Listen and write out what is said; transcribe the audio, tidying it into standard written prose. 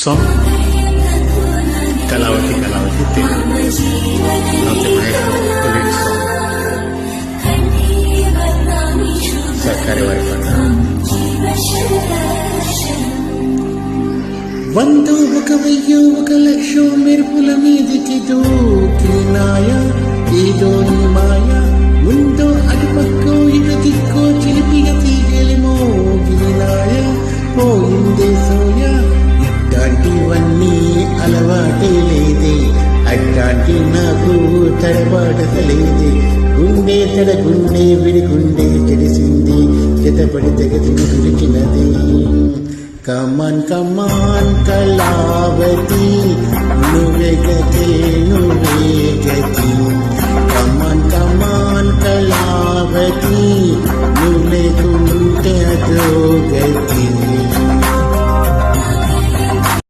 song Kalavathi Telugu సర్కారీ వారి వందో ఒక వెయ్యో ఒక లక్షో మెరుపుల మీదికి దూకినాయ ఏదో నీ మాయ ముందో అటు పక్కో ఇటు దిక్కో చిలిపిగ తీగలి మోగినాయ పోయిందే సోయ ఇట్లాంటివన్నీ అలవాటే లేదే అట్లాంటి నాకు తడబాటలేదే గుండె గుండె విడిగుండె తెలిసింది జతపడి తెగతిని దొరికినది కమాన్ కమాన్ కళావతి నువ్వే గతి కమాన్ కమాన్ కళావతి నువ్వు లేకుంటే అదో గతి